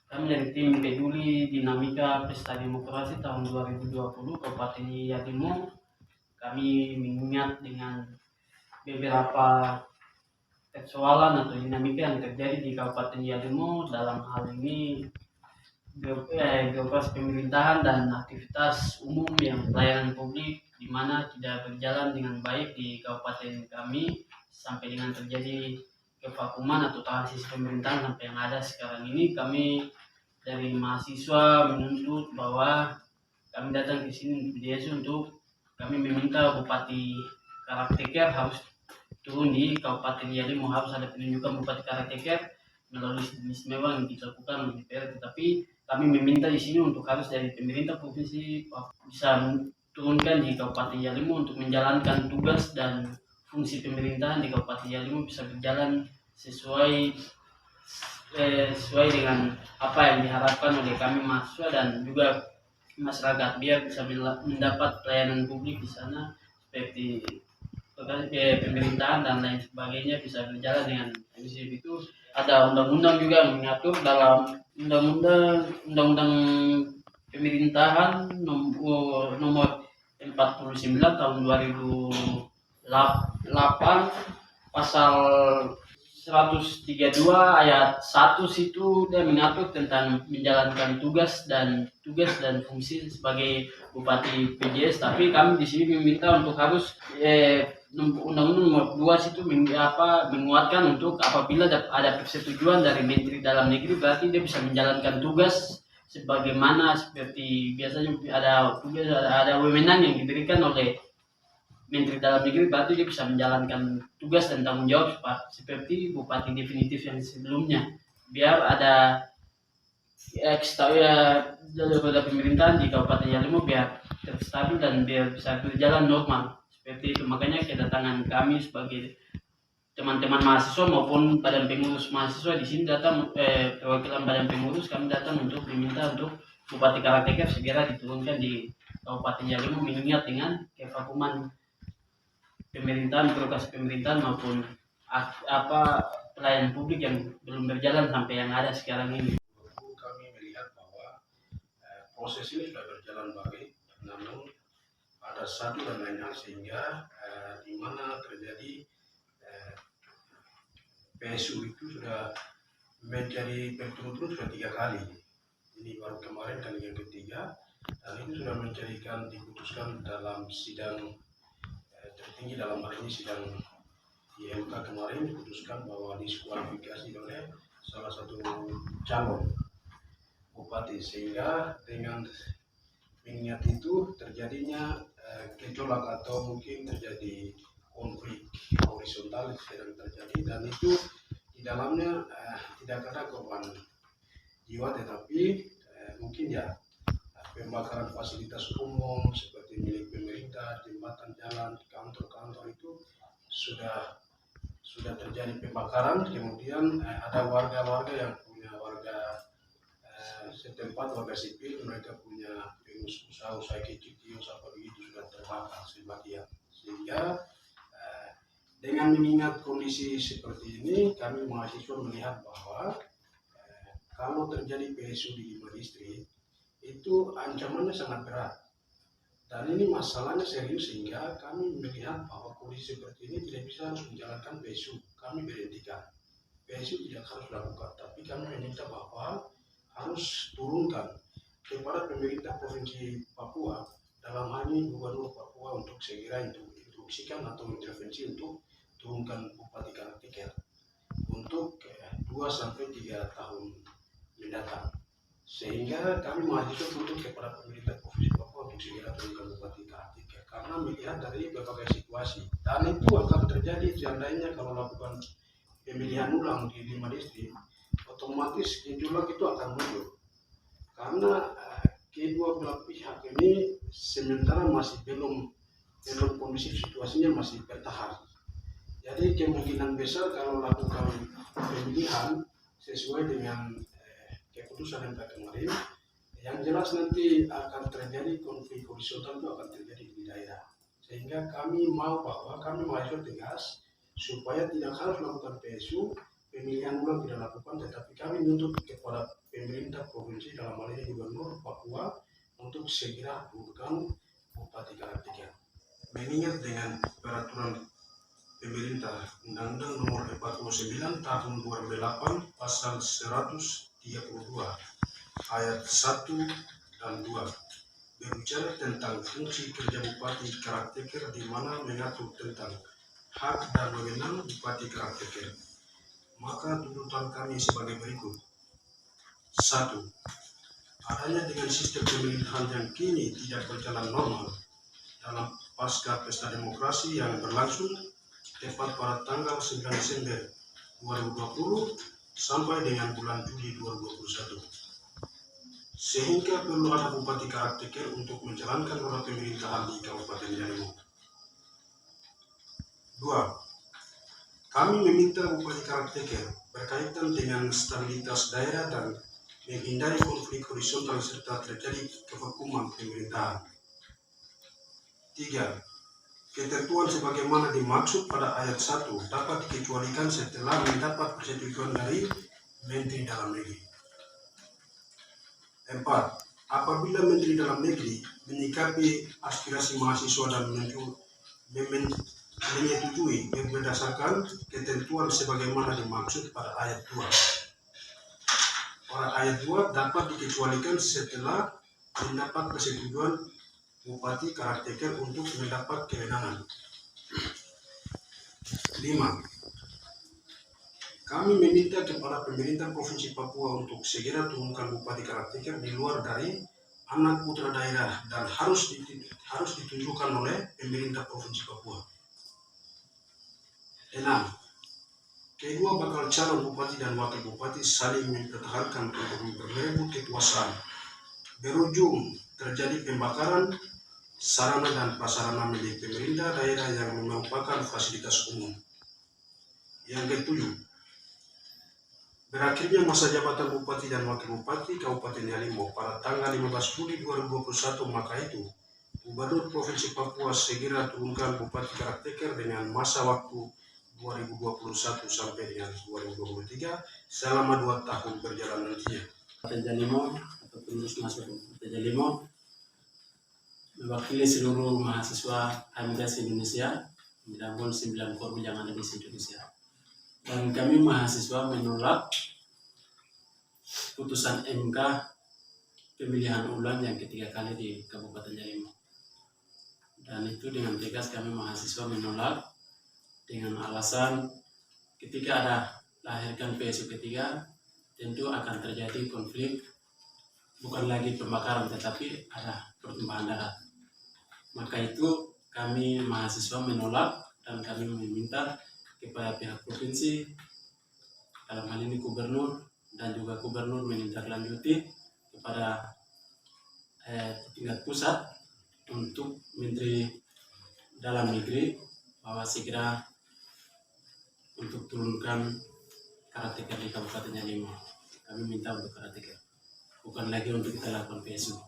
Kami dari tim Peduli Dinamika Pesta Demokrasi tahun 2020 Kabupaten Yadimo, kami mengingat dengan beberapa persoalan atau dinamika yang terjadi di Kabupaten Yadimo dalam hal ini birokrasi pemerintahan dan aktivitas umum yang pelayanan publik di mana tidak berjalan dengan baik di kabupaten kami sampai dengan terjadi kevakuman atau transis pemerintahan sampai yang ada sekarang ini. Kami dari mahasiswa menuntut bahwa kami datang ke sini untuk kami meminta Bupati Karangteker harus turun di Kabupaten Yadimo, harus ada penunjukan Bupati Karangteker melalui jenis mewah yang dilakukan oleh DPR. Tetapi kami meminta di sini untuk harus dari pemerintah provinsi bisa turunkan di Kabupaten Yadimo untuk menjalankan tugas dan fungsi pemerintahan di Kabupaten Yadimo bisa berjalan sesuai dengan apa yang diharapkan oleh kami mahasiswa dan juga masyarakat, biar bisa mendapat pelayanan publik di sana seperti pemerintahan dan lain sebagainya bisa berjalan dengan efisien. Itu ada undang-undang juga yang mengatur dalam undang-undang pemerintahan nomor 49 tahun 2008 pasal 132 ayat 1 situ dia mengatur tentang menjalankan tugas dan fungsi sebagai Bupati PJS. Tapi kami di sini meminta untuk harus Undang-Undang nomor 2 situ menguatkan untuk apabila ada persetujuan dari Menteri Dalam Negeri, berarti dia bisa menjalankan tugas sebagaimana seperti biasanya ada wewenang yang diberikan oleh Menteri Dalam Negeri, berarti dia bisa menjalankan tugas dan tanggung jawab seperti bupati definitif yang sebelumnya. Biar ada daripada pemerintahan di Kabupaten Yalimo biar terstabil dan biar bisa berjalan normal seperti itu. Makanya kedatangan kami sebagai teman-teman mahasiswa maupun badan pengurus mahasiswa di sini datang, perwakilan badan pengurus kami datang untuk diminta untuk Bupati Karangteker segera diturunkan di Kabupaten Yalimo mengingat dengan kevakuman pemerintahan, birokrasi pemerintahan maupun pelayanan publik yang belum berjalan sampai yang ada sekarang ini. Kami melihat bahwa proses ini sudah berjalan baik, namun ada satu dan lain hal sehingga di mana terjadi PSU itu sudah menjadi berturut-turut sudah 3 kali. Ini baru kemarin kali yang ketiga, dan itu sudah menjadikan diputuskan dalam sidang tertinggi, dalam hal ini sidang di MK kemarin diputuskan bahwa diskualifikasi oleh salah satu calon bupati, sehingga dengan mengingat itu terjadinya gejolak atau mungkin terjadi konflik horizontal sedang terjadi, dan itu di dalamnya tidak ada korban jiwa, tetapi mungkin ya pembakaran fasilitas umum seperti milik pemerintah, jembatan, jalan, kantor-kantor itu sudah terjadi pembakaran. Kemudian ada warga-warga yang punya setempat, warga sipil, mereka punya usaha kecil apa begitu sudah terbakar sebagian. Sehingga dengan mengingat kondisi seperti ini, kami mahasiswa melihat bahwa kalau terjadi PSU di 5 distrik itu ancamannya sangat berat, dan ini masalahnya serius, sehingga kami melihat bahwa kondisi seperti ini tidak bisa harus menjalankan PSU. Kami berhentikan PSU, tidak harus dilakukan, tapi kami meminta bahwa harus turunkan kepada pemerintah provinsi Papua, dalam hal ini gubernur Papua, untuk segera instruksikan atau intervensi untuk turunkan Bupati Karangteker untuk 2-3 tahun mendatang. Sehingga kami mahasiswa tuntut kepada pemerintah provinsi Papua untuk segera turunkan Bupati Karangteker, karena melihat dari berbagai situasi, dan itu akan terjadi seandainya kalau lakukan pemilihan ulang di 5 distrik, otomatis gejolak itu akan muncul, karena kedua belah pihak ini sementara masih belum kondusif, situasinya masih bertahap. Jadi kemungkinan besar kalau lakukan pemilihan sesuai dengan keputusan MK kemarin, yang jelas nanti akan terjadi konflik horizontal, itu akan terjadi di daerah. Sehingga kami mau bahwa kami mahasiswa tegas supaya tidak harus melakukan PSU, pemilihan ulang tidak lakukan, tetapi kami menuntut kepada pemerintah provinsi dalam hal ini Gubernur Papua untuk segera turunkan bupati karakter. Mengingat dengan peraturan pemerintah Undang-Undang Nomor 49 Tahun 2008 Pasal 132 Ayat 1 dan 2 berbicara tentang fungsi kerja bupati karakter, di mana mengatur tentang hak dan wewenang bupati karakter. Maka tuntutan kami sebagai berikut. 1. Adanya dengan sistem pemerintahan yang kini tidak berjalan normal dalam pasca pesta demokrasi yang berlangsung tepat pada tanggal 9 Desember 2020 sampai dengan bulan Juli 2021. Sehingga perlu ada bupati karakter untuk menjalankan roda pemerintahan di Kabupaten Yalimau. 2. Kami meminta bupati karakter berkaitan dengan stabilitas daerah dan menghindari konflik horizontal serta terjadi kevakuman pemerintahan. 3. Ketentuan sebagaimana dimaksud pada ayat 1 dapat dikecualikan setelah mendapat persetujuan dari Menteri Dalam Negeri. 4. Apabila Menteri Dalam Negeri menyikapi aspirasi mahasiswa dan menyetujui berdasarkan ketentuan sebagaimana dimaksud pada ayat 2. Pada ayat 2 dapat dikecualikan setelah mendapat persetujuan bupati karakter untuk mendapat kewenangan. 5. Kami meminta kepada pemerintah Provinsi Papua untuk segera turunkan bupati karakter di luar dari anak putra daerah dan harus ditunjukkan oleh pemerintah Provinsi Papua. 6. Kedua bakal calon bupati dan wakil bupati saling mempertahankan untuk memperebut kekuasaan, berujung terjadi pembakaran sarana dan prasarana milik pemerintah daerah yang merupakan fasilitas umum. Yang ke-7, berakhirnya masa jabatan bupati dan wakil bupati Kabupaten Yalimau pada tanggal 15 Juli 2021, maka itu Gubernur Provinsi Papua segera turunkan bupati karakter dengan masa waktu 2021 sampai dengan 2023 selama 2 tahun berjalan nantinya. Kabupaten Yalimau atau pengurus masuk Kabupaten Yalimau mewakili seluruh mahasiswa HMDAS Indonesia di Lampung 9 Korwil yang ada di Indonesia. Dan kami mahasiswa menolak putusan MK pemilihan ulang yang ketiga kali di Kabupaten Yalimau. Dan itu dengan tegas kami mahasiswa menolak dengan alasan ketika ada lahirkan PSU ketiga tentu akan terjadi konflik, bukan lagi pembakaran tetapi ada pertumpahan darah. Maka itu kami mahasiswa menolak dan kami meminta kepada pihak provinsi, dalam hal ini gubernur dan juga gubernur menindaklanjuti kepada tingkat pusat untuk Menteri Dalam Negeri bahwa segera untuk turunkan karakter di Kabupaten Yalimau. Kami minta untuk karakter, bukan lagi untuk kita lakukan PSU.